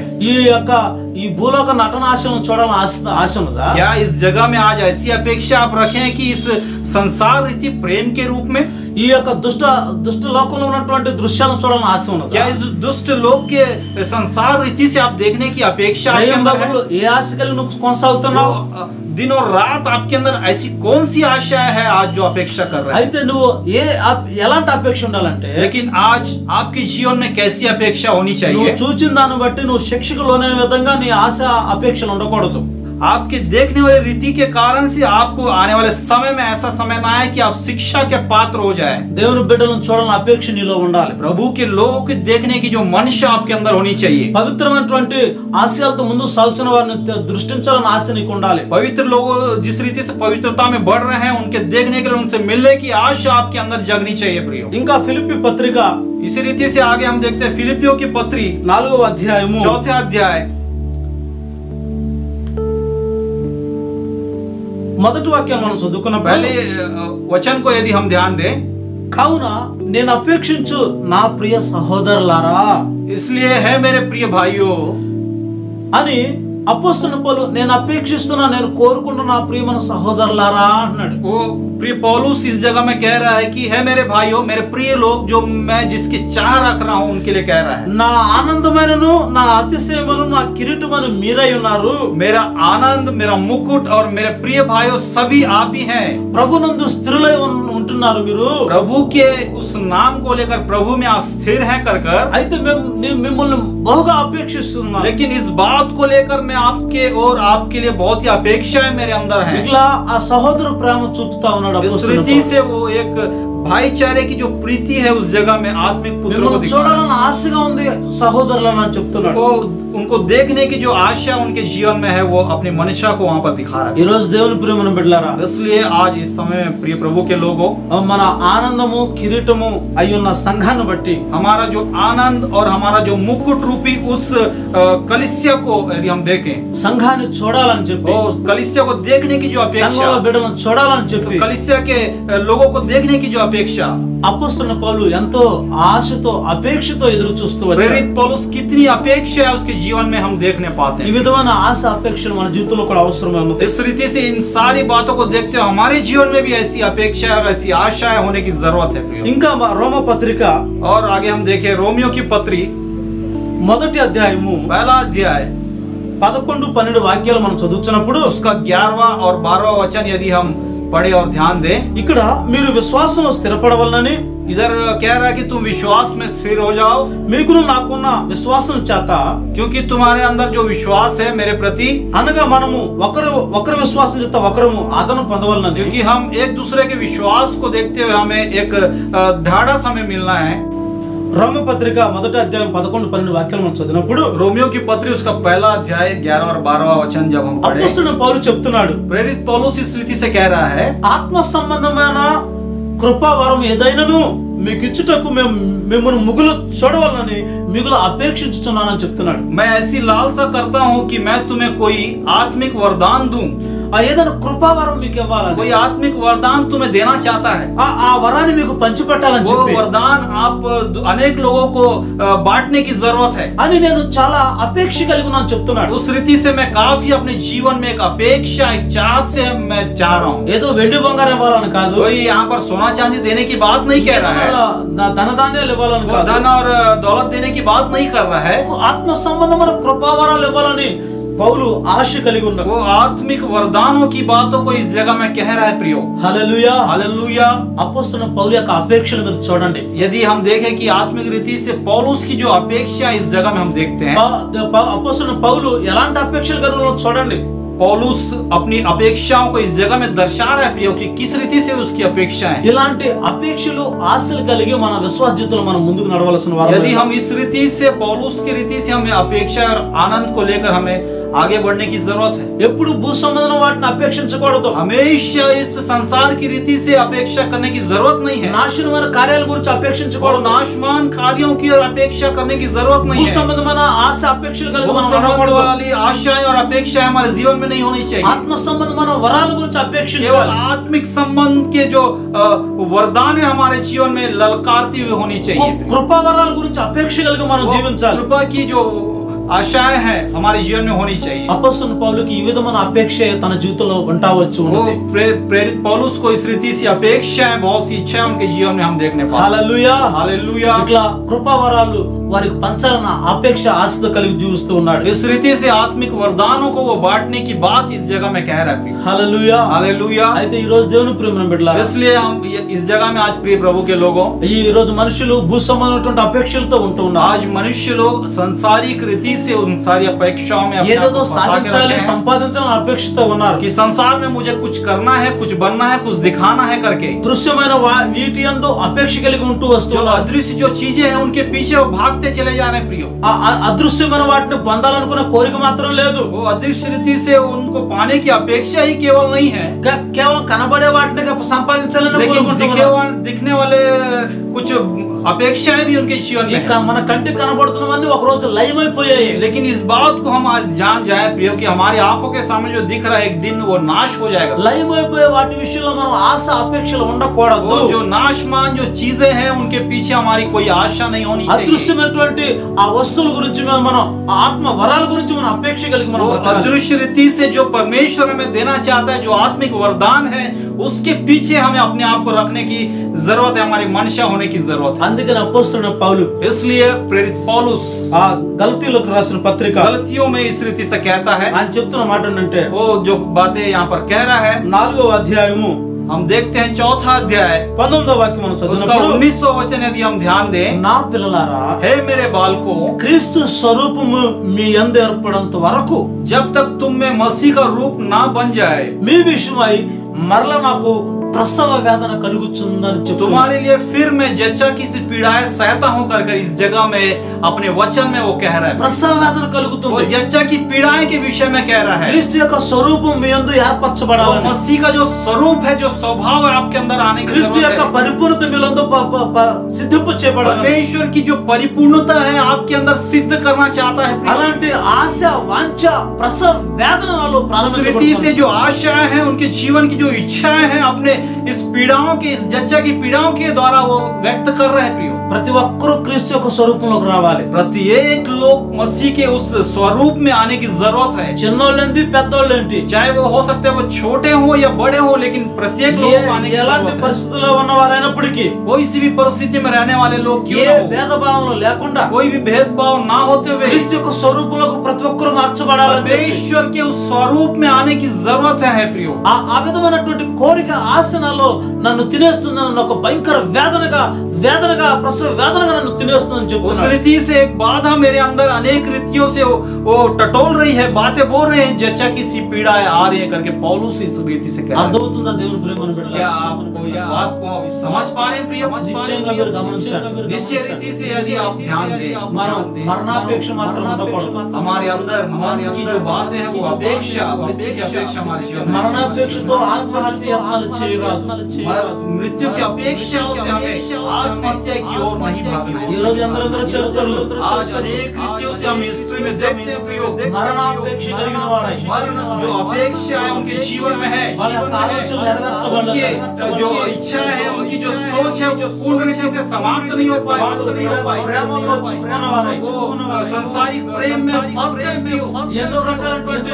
Speaker 1: ఈ భూలోక నటన ఆశను చూడాలని ఆశ ఉన్నదా?
Speaker 2: क्या इस जगह में आज ऐसी अपेक्षा आप रखें कि इस संसार रीति प्रेम के रूप में,
Speaker 1: ఈ యొక్క దుష్ట లోకంలో ఉన్నటువంటి దృశ్యాలను చూడాలని ఆశ ఉన్నదా?
Speaker 2: क्या इस दुष्ट लोक के संसार रीति से आप देखने की अपेक्षा आपके अंदर है?
Speaker 1: ఏ आश కలిగి నువ్వు కొనసాగుతున్నావు?
Speaker 2: दिन और रात आपके अंदर ऐसी कौन सी आशा है आज जो अपेक्षा कर रहे हैं?
Speaker 1: అయితే నువ్వు ఎలాంటి అపేక్ష ఉండాలంటే,
Speaker 2: लेकिन आज आपके जीवन में कैसी अपेक्षा होनी
Speaker 1: నువ్వు
Speaker 2: चाहिए?
Speaker 1: చూచిన దాన్ని బట్టి నువ్వు శిక్షకు లోనైన విధంగా నీ ఆశ అపేక్షలు ఉండకూడదు.
Speaker 2: आपके देखने वाले रीति के कारण से आपको आने वाले समय में ऐसा समय ना आए कि आप शिक्षा के पात्र हो जाए।
Speaker 1: దేవుని బిడ్డలను చూడాలని అపేక్ష నీలో ఉండాలి.
Speaker 2: प्रभु के लोगों को देखने की जो मनुष्य आपके अंदर होनी चाहिए।
Speaker 1: పవిత్రమైనటువంటి ఆశయాలతో ముందు సాగుతున్న వారిని దృష్టించాలని ఆశ నీకు ఉండాలి.
Speaker 2: पवित्र लोग जिस रीति से पवित्रता में बढ़ रहे हैं उनके देखने के लिए, उनसे मिलने की आशा आपके अंदर जगनी चाहिए प्रियो।
Speaker 1: ఇంకా ఫిలిప్పీ పత్రిక
Speaker 2: इसी रीति से आगे हम देखते हैं फिलिपियों की पत्री
Speaker 1: 4వ అధ్యాయము
Speaker 2: 4th अध्याय
Speaker 1: మొదటి వాక్యాన్ని మనం చదువుకున్న
Speaker 2: पहले वचन को यदि हम ध्यान दें,
Speaker 1: కావున నేను అపేక్షించు నా ప్రియ సహోదరులారా,
Speaker 2: इसलिए है मेरे प्रिय भाइयों
Speaker 1: అని అపోస్తలుడు పౌలు నేను అపేక్షిస్తున్నా, నేను కోరుకుంటున్నా నా ప్రియమైన సహోదరులారా అంటున్నాడు.
Speaker 2: वो प्रिय पौलुस इस जगह में कह रहा है कि है मेरे भाइयों, मेरे प्रिय लोग जो मैं जिसकी चाह रख रहा हूं उनके लिए कह रहा है।
Speaker 1: నా ఆనందమైనను నా అతిశయమును నా కిరీటమును మీరై ఉన్నారు.
Speaker 2: मेरा आनंद, मेरा मुकुट और मेरे प्रिय भाइयों सभी आप ही हैं।
Speaker 1: ప్రభునందు స్థిరులై ఉంటున్నారు మీరు.
Speaker 2: प्रभु के उस नाम को लेकर प्रभु में आप स्थिर हैं कर
Speaker 1: అయితే నేను మిమ్మల్ని బహుగా అపేక్షిస్తున్నాను.
Speaker 2: लेकिन इस बात को लेकर मैं आपके और आपके लिए बहुत ही अपेक्षाएं मेरे अंदर हैं।
Speaker 1: ఇట్లా ఆ సహోదర ప్రేమ చూపుతా ఉన్నాడు
Speaker 2: इस
Speaker 1: అపోస్తలుడు
Speaker 2: रीति
Speaker 1: పౌలు.
Speaker 2: से वो एक भाईचारे की जो प्रीति है उस जगह में आत्मिक पुत्रों को
Speaker 1: మిమ్మల్ని
Speaker 2: दिखा रहा
Speaker 1: చూడాలని ఆశగా ఉంది సహోదరులను అని
Speaker 2: है।
Speaker 1: చెప్తున్నాడు.
Speaker 2: वो उनको देखने की जो आशा उनके जीवन में है वो अपनी मनुष्य को वहां पर दिखा रहा
Speaker 1: ఈ రోజు దేవుని ప్రియమైన బిడ్డలారా,
Speaker 2: है। इसलिए आज इस समय में प्रिय प्रभु के लोगों,
Speaker 1: మన ఆనందము కిరీటము అయ్యున్న సంఘాన్ని బట్టి
Speaker 2: हमारा जो आनंद और हमारा जो मुकुट रूपी उस कलिसिया को यदि हम देखें,
Speaker 1: సంఘాన్ని చూడాలని చెప్పి,
Speaker 2: वो कलिसिया को देखने की जो अपेक्षा,
Speaker 1: సంఘంలో బిడ్డలను చూడాలని చెప్పి
Speaker 2: कलिसिया के लोगों को देखने की जो अपेक्षा,
Speaker 1: అపోస్తలుడు పౌలు ఎంతో ఆశతో అపేక్షతో ఎదురు చూస్తూ వచ్చాడు.
Speaker 2: प्रेरित पौलुस कितनी अपेक्षा है उसके जीवन में हम देखने पाते
Speaker 1: ఈ
Speaker 2: हैं।
Speaker 1: విధమైన ఆశ అపేక్షలు మన జీవితంలో కూడా అవసరమే ఉంది.
Speaker 2: इस रीति से इन सारी बातों को देखते हुए हमारे जीवन में भी ऐसी अपेक्षा और ऐसी आशाएं होने की जरूरत है प्रियो।
Speaker 1: ఇంకా రోమ పత్రిక
Speaker 2: और आगे हम देखें रोमियो की पत्री
Speaker 1: మొదటి అధ్యాయము
Speaker 2: 1 अध्याय
Speaker 1: 11-12 వాక్యాలు మనం చదువుతున్నప్పుడు
Speaker 2: उसका 11वां और 12वां वचन यदि हम पढ़े और ध्यान दें,
Speaker 1: ఇక్కడ మీరు విశ్వాసంలో స్థిరపడవలనని,
Speaker 2: इधर कह रहा है कि तुम विश्वास में स्थिर हो जाओ,
Speaker 1: మీకును నాకున్న విశ్వాసం చేత,
Speaker 2: क्योंकि तुम्हारे अंदर जो विश्वास है मेरे प्रति,
Speaker 1: అనగా మనము ఒకరి విశ్వాసం చేత ఒకరము ఆదరణ పొందవలనని,
Speaker 2: क्योंकि हम एक दूसरे के विश्वास को देखते हुए हमें एक ढाढ़स हमें मिलना है।
Speaker 1: రోమ పత్రిక మొదటి అధ్యాయం 11-12 వాక్యాలు మనం చదివినప్పుడు
Speaker 2: रोमियो की पत्री उसका 1 अध्याय 11 और 12वां वचन जब हम पढ़े,
Speaker 1: అపోస్తలుడు పౌలు చెప్తున్నాడు,
Speaker 2: प्रेरित पौलुस इस रीति से कह रहा है,
Speaker 1: ఆత్మ సంబంధమైన కృపావరం ఏదైనాను మీకు ఇచ్చుటకు మేము మిమ్మల్ని ముగ్గులు చూడవాలని మిగులు అపేక్షించుతున్నానని చెప్తున్నాడు.
Speaker 2: मैं ऐसी लालसा करता हूं कि मैं तुम्हें कोई आत्मिक वरदान दूं।
Speaker 1: ఆ ఏదైనా కృపావరం మీకు ఇవ్వాలని,
Speaker 2: कोई आत्मिक वरदान तुम्हें देना चाहता है।
Speaker 1: ఆ వరాన్ని మీకు పంచిపెట్టాలని
Speaker 2: वो
Speaker 1: చెప్పి
Speaker 2: वरदान आप अनेक लोगों को बांटने की जरूरत है।
Speaker 1: అని నేను చాలా అపేక్ష కలిగి ఉన్నాను చెప్తున్నాడు.
Speaker 2: उस रीति से मैं काफी अपने जीवन में एक अपेक्षा, एक चाहत से मैं चाह रहा हूँ।
Speaker 1: ఏదో వెండి బంగారం ఇవ్వాలని కాదు,
Speaker 2: कोई यहाँ पर सोना चांदी देने की बात नहीं कह रहा है,
Speaker 1: ధనధాన్యాలు ఇవ్వాలని
Speaker 2: वो
Speaker 1: కాదు,
Speaker 2: धन और दौलत देने की बात नहीं कर रहा है।
Speaker 1: ఆత్మ సంబంధమైన కృపావరాలు ఇవ్వాలని పౌలు ఆశ కలిగి ఉన్నాడు.
Speaker 2: वो आत्मिक वरदानों की बातों को इस जगह में कह रहा है प्रियो।
Speaker 1: హల్లెలూయా.
Speaker 2: हालेलुया।
Speaker 1: అపోస్తలుడు పౌలు యొక్క అపేక్షను మీరు చూడండి.
Speaker 2: यदि हम देखें कि आत्मिक रीति से पौलुस की जो अपेक्षा इस जगह में हम देखते हैं,
Speaker 1: అపోస్తలుడు పౌలు ఎలాంటి అపేక్షలు కలిగి ఉన్నాడో చూడండి.
Speaker 2: पौलुस अपनी अपेक्षाओं को इस जगह में दर्शा रहा है प्रियो कि किस रीति से उसकी अपेक्षा है।
Speaker 1: ఇలాంటి అపేక్షలు ఆశలు కలిగి మన విశ్వాస జీవితంలో మనం ముందుకు నడవలసిన వారు.
Speaker 2: यदि हम इस रीति से पौलुस की रीति से हमें अपेक्षा और आनंद को लेकर हमें आगे बढ़ने की जरूरत है।
Speaker 1: ఎప్పుడు భూ సంబంధమైన వాటిని అపేక్షించకూడదు.
Speaker 2: हमेशा इस संसार की रीति से अपेक्षा करने की जरूरत नहीं है।
Speaker 1: నాశనమైన కార్యాల గురించి
Speaker 2: और
Speaker 1: అపేక్షించకూడదు.
Speaker 2: नाशमान कार्यों की और अपेक्षा करने की जरूरत
Speaker 1: భూ
Speaker 2: नहीं है।
Speaker 1: సంబంధమైన ఆశ అపేక్షలు కలిగి
Speaker 2: भू
Speaker 1: మనం
Speaker 2: संबंध
Speaker 1: నడవకూడదు.
Speaker 2: वाली आशाएं और अपेक्षाएं हमारे जीवन में नहीं होनी चाहिए।
Speaker 1: ఆత్మ సంబంధమైన వరాల గురించి
Speaker 2: केवल
Speaker 1: అపేక్షించాలి.
Speaker 2: आत्मिक संबंध के जो वरदान है हमारे जीवन में ललकारती हुई होनी चाहिए।
Speaker 1: కృపా వరాల గురించి అపేక్ష కలిగి మనం
Speaker 2: वो
Speaker 1: జీవించాలి.
Speaker 2: कृपा की जो आशाएं हैं हमारे जीवन में होनी चाहिए।
Speaker 1: అపోస్తలుడు పౌలుకి ఈ విధమైన అపేక్ష తన జీవితంలో ఉంటావచ్చు
Speaker 2: वो
Speaker 1: ఉన్నది.
Speaker 2: प्रेरित पौलुस को इस रीति से अपेक्षाएं, बहुत सी इच्छाएं उनके जीवन में हम देखने पाते हैं।
Speaker 1: హల్లెలూయా.
Speaker 2: हालेलुया।
Speaker 1: ఇట్లా కృపా వరాలు వారికి పంచాలన్న అపేక్ష ఆశతో కలిగి జీవిస్తూ ఉన్నాడు.
Speaker 2: इस रीति से आत्मिक वरदानों को वो बांटने की बात इस जगह में कह रहा है।
Speaker 1: హల్లెలూయా.
Speaker 2: हालेलुया।
Speaker 1: అయితే ఈ రోజు దేవుని ప్రియమైన బిడ్డలారా,
Speaker 2: इसलिए हम इस जगह में आज प्रिय प्रभु के लोगों,
Speaker 1: ఈ రోజు మనుషులు భూ సంబంధమైనటువంటి అపేక్షలతో ఉంటూ ఉన్నారు.
Speaker 2: आज मनुष्य लोग संसारिक रीति से उन सारी अपेक्षाओं में अपने आप
Speaker 1: ఏదేదో
Speaker 2: को फंसा के
Speaker 1: సాధించాలి
Speaker 2: रखे हैं
Speaker 1: సంపాదించాలని అపేక్షతో ఉన్నారు
Speaker 2: कि संसार में मुझे कुछ करना है, कुछ बनना है, कुछ दिखाना है करके।
Speaker 1: దృశ్యమైన వీటి యందు అపేక్ష కలిగి ఉంటూ
Speaker 2: जो
Speaker 1: వస్తున్నారు
Speaker 2: अदृश्य जो चीजें हैं उनके पीछे वो भागते चले जा रहे हैं प्रियो।
Speaker 1: అదృశ్యమైన వాటిని పొందాలనుకునే కోరిక మాత్రం లేదు
Speaker 2: वो अदृश्य रीति से उनको पाने की अपेक्षा ही केवल नहीं है,
Speaker 1: కేవలం కనబడే వాటిని సంపాదించాలని
Speaker 2: लेकिन
Speaker 1: కోరుకుంటున్నారు
Speaker 2: दिखने वाले कुछ अपेक्षाएं भी उनके जीवन में
Speaker 1: ఇంకా మన కంటికి కనబడుతున్నవన్నీ ఒక రోజు లయమైపోయాయి
Speaker 2: लेकिन इस बात को हम आज जान जाए प्रियो कि हमारी आंखों के सामने जो दिख रहा है एक दिन वो नाश हो जाएगा।
Speaker 1: లయమైపోయే వాటి విషయంలో మనం ఆశ అపేక్షలు ఉండకూడదు
Speaker 2: वो जो नाशमान जो चीजें हैं उनके पीछे हमारी कोई आशा नहीं होनी चाहिए।
Speaker 1: అదృశ్యమైనటువంటి ఆ వస్తువుల గురించి మనం ఆ ఆత్మ వరాల గురించి మనం అపేక్ష కలిగి మనం
Speaker 2: वो
Speaker 1: బ్రతకాలి.
Speaker 2: अदृश्य रीति से जो परमेश्वर हमें देना चाहता है, जो आत्मिक वरदान है, उसके पीछे हमें अपने आप को रखने की जरूरत है, हमारी मंशा होने की जरूरत है।
Speaker 1: అందుకని అపోస్తలుడైన పౌలు
Speaker 2: इसलिए प्रेरित पौलुस
Speaker 1: ఆ గలతీయులకు రాసిన పత్రిక
Speaker 2: गलतियों में इस रीति से कहता है,
Speaker 1: ఆయన చెప్తున్న మాట ఏంటంటే
Speaker 2: वो जो बातें यहाँ पर कह रहा है
Speaker 1: 4వ అధ్యాయము
Speaker 2: हम देखते हैं 4वां अध्याय
Speaker 1: 19వ వాక్యం మనం
Speaker 2: उसका
Speaker 1: చదివినప్పుడు
Speaker 2: 19वां वचन यदि हम ध्यान दें,
Speaker 1: నా పిల్లలారా
Speaker 2: हे मेरे बालकों,
Speaker 1: క్రీస్తు స్వరూపము మీ యందు ఏర్పడంత వరకు
Speaker 2: जब तक तुम में मसीह का रूप ना बन जाए,
Speaker 1: మీ విషయమై మరల నాకు ప్రసవ వేదన కలుగుతుందని చెప్తున్నారు.
Speaker 2: तुम्हारे लिए फिर मैं जच्चा की सी पीड़ाएं सहता हूं कर इस जगह में अपने वचन में वो कह रहा है।
Speaker 1: ప్రసవ వేదన
Speaker 2: वो
Speaker 1: కలుగుతుంది.
Speaker 2: जच्चा की पीड़ाएं के विषय में कह रहा है।
Speaker 1: క్రీస్తు యొక్క స్వరూపం మీ యందు
Speaker 2: वो
Speaker 1: ఏర్పరచబడాలని,
Speaker 2: मसीह का जो स्वरूप है, जो स्वभाव है आपके अंदर आने की
Speaker 1: క్రీస్తు
Speaker 2: जरूरत
Speaker 1: యొక్క
Speaker 2: है।
Speaker 1: పరిపూర్ణత మీలందు సిద్ధింపు చేయబడాలని,
Speaker 2: परमेश्वर की जो परिपूर्णता है आपके अंदर सिद्ध करना चाहता है।
Speaker 1: అలాంటి ఆశ వాంఛ ప్రసవ వేదన నాలో
Speaker 2: उस रीति से
Speaker 1: ప్రారంభించబడుతుంది.
Speaker 2: जो आशाएं हैं, उनके जीवन की जो इच्छाएं हैं, अपने इस पीड़ाओं के, इस जच्चा की पीड़ाओं के द्वारा वो व्यक्त कर रहे हैं। प्रियो,
Speaker 1: ప్రతి ఒక్కరూ క్రీస్తు యొక్క స్వరూపంలోకి రావాలి.
Speaker 2: प्रत्येक लोग मसीह के उस स्वरूप में आने की जरूरत है।
Speaker 1: చిన్నోళ్ళేంటి పెద్దోళ్ళేంటి,
Speaker 2: चाहे वो हो सकते हैं वो छोटे हो या बड़े हो, लेकिन प्रत्येक लोग को आने की
Speaker 1: ఎలాంటి
Speaker 2: जरूरत है।
Speaker 1: పరిస్థితుల్లో ఉన్నవారైనప్పటికీ,
Speaker 2: कोई सी भी परिस्थिति में रहने वाले लोग क्यों
Speaker 1: ఏ
Speaker 2: ना हो,
Speaker 1: భేదభావంలో లేకుండా
Speaker 2: कोई भी भेदभाव ना होते हुए
Speaker 1: క్రీస్తు యొక్క స్వరూపంలోకి ప్రతి ఒక్కరూ మార్చబడాలని చెప్పి,
Speaker 2: परमेश्वर के उस स्वरूप में आने की जरूरत है। प्रियो,
Speaker 1: ఆ విధమైనటువంటి కోరిక ఆసనాలో నన్ను తినేస్తుందని ఒక భయంకర వేదనగా ప్రసవ వేదనగా నన్ను తినేస్తుందని
Speaker 2: उस
Speaker 1: చెప్తున్నాడు.
Speaker 2: रीति से एक बाधा मेरे अंदर अनेक रीतियों से वो टटोल रही है, बातें बोल रहे हैं, जच्चा की सी पीड़ाएं आ रही है करके पौलुस इस रीति से कह रहा है।
Speaker 1: అర్థమవుతుందా దేవుని ప్రేమను బిడ్డలారా?
Speaker 2: क्या आपको इस बात को समझ पा रहे हैं प्रिय?
Speaker 1: నిశ్చయంగా మీరు గమనించండి.
Speaker 2: निश्चय रीति से यदि आप ध्यान दें,
Speaker 1: మనం మరణాపేక్ష మాత్రం ఉండకూడదు.
Speaker 2: हमारे अंदर मन की जो बातें हैं वो अपेक्षा, मृत्यु की अपेक्षा हमारे जीवन में,
Speaker 1: మరణాపేక్షతో ఆత్మహత్య యత్నాలు చేయరాదు.
Speaker 2: मृत्यु की अपेक्षाओं से हमें आत्महत्या की ओर नहीं भागना
Speaker 1: ఈ
Speaker 2: है।
Speaker 1: రోజు అందరూ చదువుతారు.
Speaker 2: आज अनेक रीतियों से हम हिस्ट्री में देखते हैं प्रियो,
Speaker 1: మరణాపేక్ష కలిగిన వారై
Speaker 2: मरण जो अपेक्षा है उनके जीवन में है,
Speaker 1: వాళ్ళ యొక్క ఆలోచనలు నెరవేర్చబడలేదు.
Speaker 2: उनकी जो इच्छा है, उनकी जो सोच है, वो पूर्ण रीति से समाप्त नहीं हो पाई।
Speaker 1: ప్రేమలో చిక్కుకున్న వారై,
Speaker 2: वो संसारिक प्रेम में फंस गए प्रियो।
Speaker 1: ఎన్నో రకాలైనటువంటి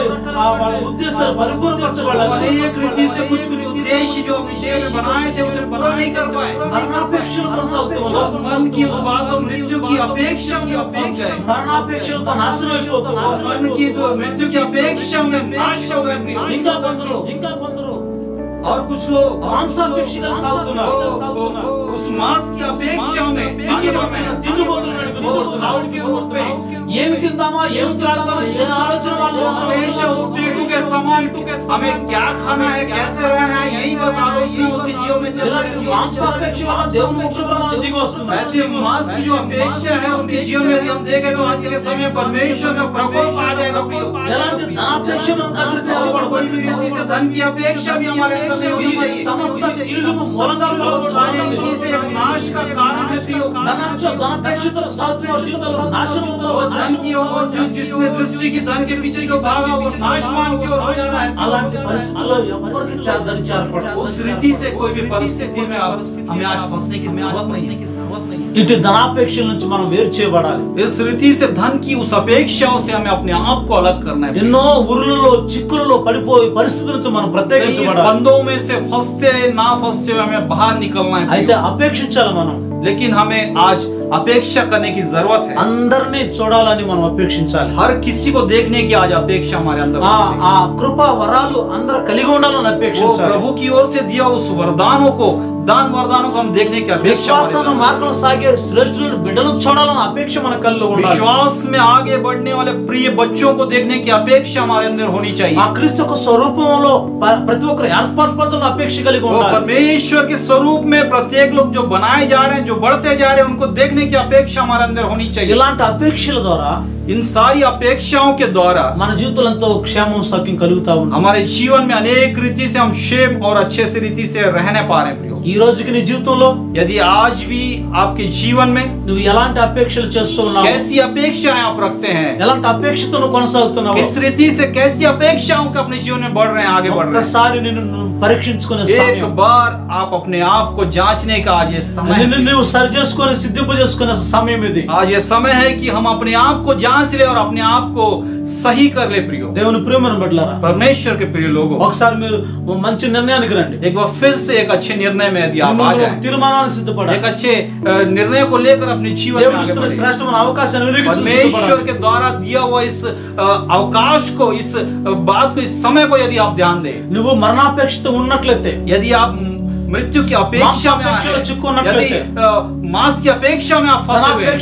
Speaker 1: వాళ్ళ ఉద్దేశాలు పరిపూర్ణపరచబడాలి.
Speaker 2: अनेक रीति से कुछ उद्देश्य जो अपने जीवन में बनाए थे उसे पूरा नहीं कर पाए।
Speaker 1: మరణాపేక్షలు కొనసాగుతూ
Speaker 2: जो
Speaker 1: ఉన్నారు.
Speaker 2: मन की उस बात को मृत्यु की अपेक्षा में फंस गए।
Speaker 1: మరణాపేక్షలతో నాశనం అయిపోతున్నారు.
Speaker 2: मन की जो मृत्यु की अपेक्षा में नाश हो गए प्रियो।
Speaker 1: ఇంకా కొందరు
Speaker 2: और कुछ लोग
Speaker 1: మాంసాపేక్షగా సాగుతున్నారు.
Speaker 2: उस मांस की अपेक्षा में
Speaker 1: తిండిపోతులు
Speaker 2: खाउड के रूप में
Speaker 1: ఏమి తిందామా ఏమి త్రాగుదామా ఏ ఆలోచన వాళ్ళు
Speaker 2: हमेशा उस पेटू के समान हमें क्या खाना है, कैसे रहना है, यही बस आलोचना उसके जीवन में चल रही है।
Speaker 1: మాంసాపేక్ష వల్ల దేవుని ముఖ్యత మనకు దిగి వస్తుంది.
Speaker 2: ऐसे मांस की जो अपेक्षा है उनके जीवन में यदि हम देखें तो आज के समय परमेश्वर का प्रकोप आ जाएगा।
Speaker 1: ఎలాంటి ధనాపేక్ష మన దగ్గర చచ్చబడదు.
Speaker 2: कोई भी रीति से धन की अपेक्षा भी हमारे अंदर नहीं होनी चाहिए।
Speaker 1: సమస్త కీడుకు మూలంగా
Speaker 2: सारी रीति से नाश का कारण है प्रियो।
Speaker 1: ధనాపేక్షతో సాత్విక జీవితంలో నాశనం అవుతుంది.
Speaker 2: धन की ओर जो जिसने दृष्टि की धन के पीछे जो भागा वो नाशमान की ओर हो जाना है।
Speaker 1: అలాంటి పరిస్థితుల్లో ఎవరికి దారి చేరకూడదు.
Speaker 2: उस रीति से कोई भी परिस्थिति में हमें आज फंसने की जरूरत नहीं है।
Speaker 1: ఇటు ధనాపేక్షల నుంచి మనం వేరు చేయబడాలి.
Speaker 2: इस रीति से धन की उस अपेक्षाओं से हमें अपने आप को अलग करना है।
Speaker 1: ఎన్నో ఉరులలో చిక్కులలో పడిపోయి పరిస్థితుల నుంచి మనం ప్రత్యేకించబడాలి.
Speaker 2: बंदों में से फंसते ना फंसते हुए हमें बाहर निकलना है।
Speaker 1: అయితే అపేక్షించాలి మనం.
Speaker 2: लेकिन हमें आज अपेक्षा करने की जरूरत है।
Speaker 1: అందరినీ చూడాలని మనం అపేక్షించాలి.
Speaker 2: हर किसी को देखने की आज अपेक्षा हमारे अंदर
Speaker 1: ఆ కృపా వరాలు అందరూ కలిగి ఉండాలని
Speaker 2: वो
Speaker 1: అపేక్షించాలి.
Speaker 2: प्रभु की ओर से दिया उस वरदानों को दान वरदानों को हम देखने की अपेक्षा
Speaker 1: విశ్వాసం మార్గంలో సాగే శ్రేష్ఠులను బిడ్డలను చూడాలని అపేక్ష మన కల్లో ఉండాలి.
Speaker 2: विश्वास में आगे बढ़ने वाले प्रिय बच्चों को देखने की अपेक्षा हमारे अंदर होनी चाहिए.
Speaker 1: ఆ క్రీస్తు యొక్క స్వరూపంలో ప్రతి ఒక్కరు ఏర్పరచబడుతున్న అపేక్ష కలిగి
Speaker 2: वो
Speaker 1: ఉండాలి.
Speaker 2: परमेश्वर के स्वरूप में प्रत्येक लोग जो बनाए जा रहे हैं, जो बढ़ते जा रहे हैं, उनको देखने की अपेक्षा हमारे अंदर होनी चाहिए.
Speaker 1: ఇలాంటి అపేక్షల ద్వారా
Speaker 2: इन सारी अपेक्षाओं के द्वारा
Speaker 1: మన జీవితంలో ఎంతో క్షేమం సౌఖ్యం కలుగుతా ఉంది.
Speaker 2: हमारे जीवन में अनेक रीति से हम क्षेम और अच्छे से रीति से रहने पा रहे हैं. प्रियो,
Speaker 1: ఈ రోజుకి నీ జీవితంలో
Speaker 2: यदि आज भी आपके जीवन में
Speaker 1: నువ్వు ఎలాంటి అపేక్షలు చేస్తూ ఉన్నావు,
Speaker 2: कैसी अपेक्षाएं आप रखते हैं,
Speaker 1: ఎలాంటి అపేక్షతో నువ్వు కొనసాగుతున్నావు,
Speaker 2: किस रीति से कैसी अपेक्षाओं के अपने जीवन में बढ़ रहे हैं, आगे बढ़ रहे हैं.
Speaker 1: ఒక్కసారి నిన్ను పరీక్షించుకునే
Speaker 2: एक
Speaker 1: సమయం,
Speaker 2: बार आप अपने आप को जांचने का आज ये समय है.
Speaker 1: నిన్ను నువ్వు సరి చేసుకొని సిద్ధింపు చేసుకునే సమయం ఇది.
Speaker 2: आज ये समय है कि हम अपने आप को जांच ले और अपने आप को सही कर ले. प्रियो,
Speaker 1: దేవుని ప్రియమైన బిడ్డలారా,
Speaker 2: परमेश्वर के प्रिय लोगों,
Speaker 1: ఒకసారి మీరు ఓ మంచి నిర్ణయానికి రండి.
Speaker 2: एक बार फिर से एक अच्छे निर्णय में यदि आप आ
Speaker 1: ఒక
Speaker 2: जाएं,
Speaker 1: తీర్మానానికి సిద్ధపడాలి.
Speaker 2: एक अच्छे निर्णय को लेकर अपने जीवन में
Speaker 1: దేవుడు
Speaker 2: आगे
Speaker 1: ఇస్తున్న
Speaker 2: बढ़ें.
Speaker 1: శ్రేష్టమైన అవకాశాన్ని వినియోగించుకొని
Speaker 2: परमेश्वर
Speaker 1: సిద్ధపడాలి.
Speaker 2: के द्वारा दिया हुआ इस अवकाश को, इस बात को, इस समय को यदि आप ध्यान दें,
Speaker 1: నువ్వు మరణాపేక్షతో ఉన్నట్లయితే,
Speaker 2: यदि आप मृत्यु की अपेक्षा में आए हैं, यदि मांस की अपेक्षा में आप फंसे हुए हैं,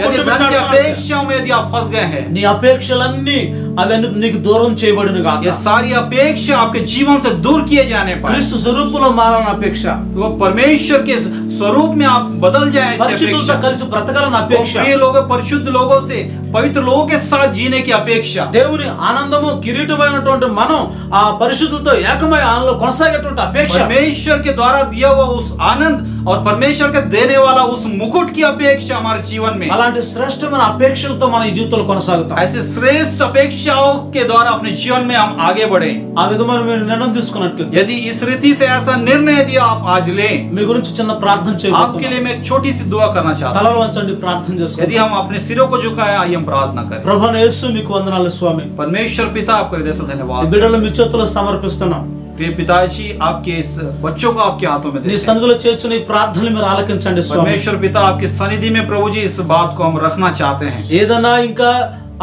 Speaker 2: यदि धन की अपेक्षा में यदि आप फंस गए हैं,
Speaker 1: నీ అపేక్షలన్నీ అవన్నీ నీకు దూరం చేయబడిన గాక.
Speaker 2: ये सारी अपेक्षा आपके जीवन से दूर किए जाने पर
Speaker 1: క్రీస్తు స్వరూపంలో మారాలని అపేక్ష,
Speaker 2: वो परमेश्वर के स्वरूप में आप बदल जाएं. ऐसी
Speaker 1: పరిశుద్ధులతో
Speaker 2: अपेक्षा,
Speaker 1: కలిసి బ్రతకాలని అపేక్ష,
Speaker 2: प्रिय लोगों, परिशुद्ध लोगों से, पवित्र लोगों के साथ जीने की अपेक्षा,
Speaker 1: దేవుని ఆనందము కిరీటమైనటువంటి మనం ఆ పరిశుద్ధులతో ఏకమై ఆనందంలో కొనసాగేటువంటి అపేక్ష,
Speaker 2: परमेश्वर के द्वारा दिया हुआ उस आनंद और परमेश्वर के देने वाला उस मुकुट की अपेक्षा हमारे जीवन में,
Speaker 1: అలాంటి శ్రేష్టమైన అపేక్షలతో మన ఈ జీవితంలో కొనసాగుతాం.
Speaker 2: ऐसे श्रेष्ठ अपेक्षाओं के द्वारा अपने जीवन में हम आगे बढ़े.
Speaker 1: ఆ విధమైన మీరు నిర్ణయం తీసుకున్నట్లు
Speaker 2: यदि इस रीति से ऐसा निर्णय यदि आप आज लें,
Speaker 1: మీ గురించి చిన్న ప్రార్థన
Speaker 2: आपके
Speaker 1: చేయబోతున్నాను.
Speaker 2: लिए मैं एक छोटी सी दुआ करना चाहता हूं.
Speaker 1: తలలు వంచండి, ప్రార్థన
Speaker 2: यदि
Speaker 1: చేసుకోండి.
Speaker 2: हम अपने सिरों को झुकाएं, आइए हम प्रार्थना करें.
Speaker 1: ప్రభువైన యేసు మీకు వందనాలు స్వామి.
Speaker 2: परमेश्वर पिता, आपको हृदय से
Speaker 1: ఈ
Speaker 2: धन्यवाद.
Speaker 1: బిడ్డలు మీ చేతుల్లో సమర్పిస్తున్నాం.
Speaker 2: प्रिय पिताजी, आपके इस बच्चों को आपके हाथों में
Speaker 1: నీ
Speaker 2: देते हैं.
Speaker 1: సన్నిధిలో చేస్తున్న ఈ ప్రార్థనలు మీరు ఆలకించండి స్వామి.
Speaker 2: परमेश्वर पिता, आपके सनिधि में प्रभु जी इस बात को हम रखना चाहते हैं.
Speaker 1: ఏదైనా ఇంకా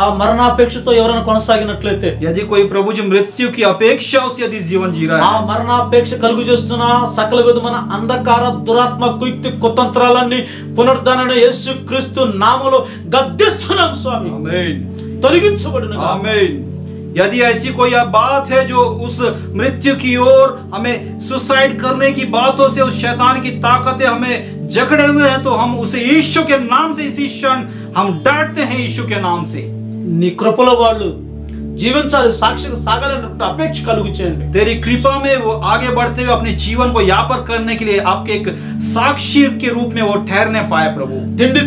Speaker 1: ఆ మరణాపేక్షతో ఎవరైనా కొనసాగినట్లయితే,
Speaker 2: यदि कोई प्रभु जी मृत्यु की अपेक्षा से यदि जीवन जी रहा
Speaker 1: ఆ
Speaker 2: है,
Speaker 1: మరణాపేక్ష కలుగు చేస్తున్న సకల విధమైన అంధకార దురాత్మ కుయుక్తి కుతంత్రాలన్నీ పునరుద్ధరణ యేసు క్రీస్తు నామములో గద్దిస్తున్నాం స్వామి.
Speaker 2: आमीन,
Speaker 1: తొలగించబడును గాక.
Speaker 2: आमीन. यदि ऐसी कोई बात है जो उस मृत्यु की ओर हमें सुसाइड करने की बातों से, उस शैतान की ताकतें हमें जकड़े हुए हैं, तो हम उसे यीशु के नाम से इसी क्षण हम डांटते हैं. यीशु के नाम से
Speaker 1: నీ కృపలో వాళ్ళు జీవించాలి, సాక్షిగా సాగాలన్నట్టు అపేక్ష కలుగు చేయండి.
Speaker 2: तेरी कृपा में वो आगे बढ़ते हुए अपने जीवन को यापन करने के लिए आपके एक साक्षी के रूप में वो ठहरने पाए. प्रभु,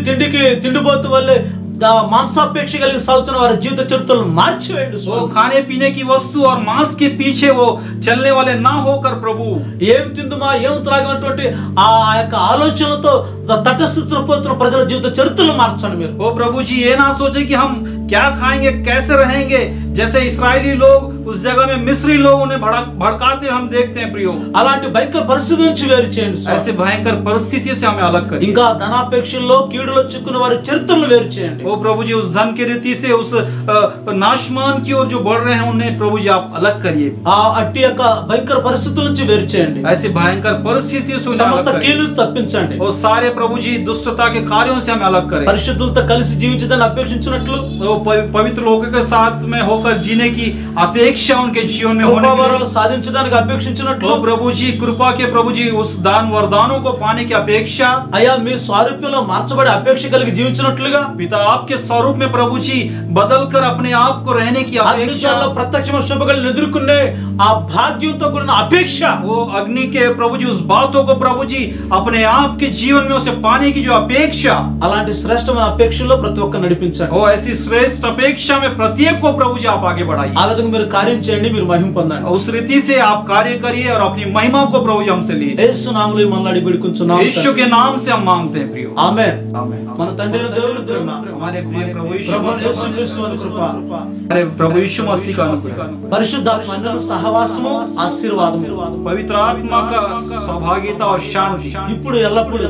Speaker 1: తిండికి తిండిపోతు వల్లే మాంసాపేక్ష కలిగి సాగుతున్న వారి జీవిత చరిత్రలను మార్చివేయండి
Speaker 2: वो
Speaker 1: స్వామి.
Speaker 2: खाने पीने की वस्तु और मांस के पीछे वो चलने वाले ना होकर प्रभु,
Speaker 1: ఏం తిందుమా ఏం త్రాగినటువంటి ఆ యొక్క ఆలోచనలతో తటస్థితున్న పోతున్న ప్రజల జీవిత చరిత్రలు మార్చండి మీరు.
Speaker 2: वो प्रभु जी ये ना सोचे कि हम क्या खाएंगे, कैसे रहेंगे. जैसे इस्राएली लोग उस जगह में मिस्री लोगों ने भड़काते हम देखते हैं. प्रियो,
Speaker 1: అలాంటి భయంకర పరిస్థితి నుంచి వేరు చేయండి స్వామి.
Speaker 2: ऐसे भयंकर परिस्थितियों से हमें अलग करिए.
Speaker 1: ఇంకా ధనాపేక్షల్లో కీడులో చిక్కున్న వారి చరిత్రలు వేరు చేయండి.
Speaker 2: वो प्रभु जी उस धन की रीति से, उस नाशमान की ओर जो बढ़ रहे हैं, उन्हें प्रभु जी आप अलग करिए.
Speaker 1: ఆ అట్టి యొక్క భయంకర పరిస్థితుల నుంచి వేరు చేయండి.
Speaker 2: ऐसी भयंकर परिस्थितियों से उन्हें
Speaker 1: సమస్త
Speaker 2: अलग करिए.
Speaker 1: కీడులు తప్పించండి.
Speaker 2: और सारे प्रभु जी दुष्टता के कार्यों से हमें अलग करें.
Speaker 1: పరిశుద్ధులతో కలిసి జీవించదని అపేక్షించినట్లు,
Speaker 2: वो पवित्र लोगों के साथ में होकर जीने की अपेक्षा उनके जीवन में होने
Speaker 1: కృపావరాలు సాధించడానికి అపేక్షించినట్లు,
Speaker 2: तो प्रभु जी कृपा के प्रभु जी उस दान वरदानों को पाने की अपेक्षा,
Speaker 1: అయ్యా మీ స్వారూప్యంలో మార్చబడే అపేక్ష కలిగి జీవించినట్లుగా,
Speaker 2: पिता आपके स्वरूप में प्रभु जी बदल कर अपने आप को रहने की अपेक्षा,
Speaker 1: అగ్నిజ్వాలలో ప్రత్యక్షమైన శుభగలను ఎదుర్కొనే ఆ భాగ్యంతో కూడిన అపేక్ష,
Speaker 2: वो अग्नि के प्रभु जी उस बातों को प्रभु जी अपने आप के जीवन में उसे पाने की जो अपेक्षा,
Speaker 1: అలాంటి శ్రేష్టమైన అపేక్షలో ప్రతి ఒక్క నడిపించండి.
Speaker 2: वो ऐसी श्रेष्ठ अपेक्षा में प्रत्येक को प्रभु जी आप आगे बढ़ाइए.
Speaker 1: ఆ విధంగా మీరు కార్యం చేయండి, మీరు మహిమ పొందండి.
Speaker 2: उस रीति से आप कार्य करिए और अपनी महिमा को प्रभु जी हमसे लीजिए.
Speaker 1: యేసు నామములో మనలాడి బిడుకుంటున్నాం.
Speaker 2: यीशु के नाम से हम मांगते हैं. प्रियो,
Speaker 1: ఆమేన్.
Speaker 2: आमीन.
Speaker 1: మన తండ్రి దేవుని ప్రేమ,
Speaker 2: हमारे प्रिय प्रभु यीशु
Speaker 1: ప్రభు
Speaker 2: मसीह,
Speaker 1: యేసు క్రీస్తు వారి కృప,
Speaker 2: हमारे प्रभु यीशु मसीह का अनुग्रह,
Speaker 1: పరిశుద్ధాత్మ సహవాసము, ఆశీర్వాదము
Speaker 2: पवित्र आत्मा का सहभागिता और शांति
Speaker 1: ఇప్పుడు ఎల్లప్పుడు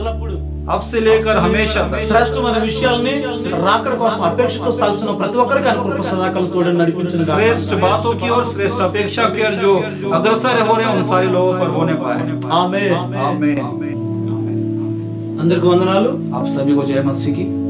Speaker 2: अब से लेकर हमेशा तक
Speaker 1: శ్రేష్టమైన విషయాల్ని రాకడ కోసం అపేక్షతో సాగుతున్న ప్రతి ఒక్కరికి ఆయన కృప సదాకాలం తోడని నడిపించును గాక.
Speaker 2: श्रेष्ठ बातों की और श्रेष्ठ अपेक्षा की और जो अग्रसर हो रहे हैं उन सारे लोगों पर होने पाए।
Speaker 1: ఆమేన్.
Speaker 2: आमीन।
Speaker 1: అందరికీ వందనాలు.
Speaker 2: आप सभी को जय मसीह की।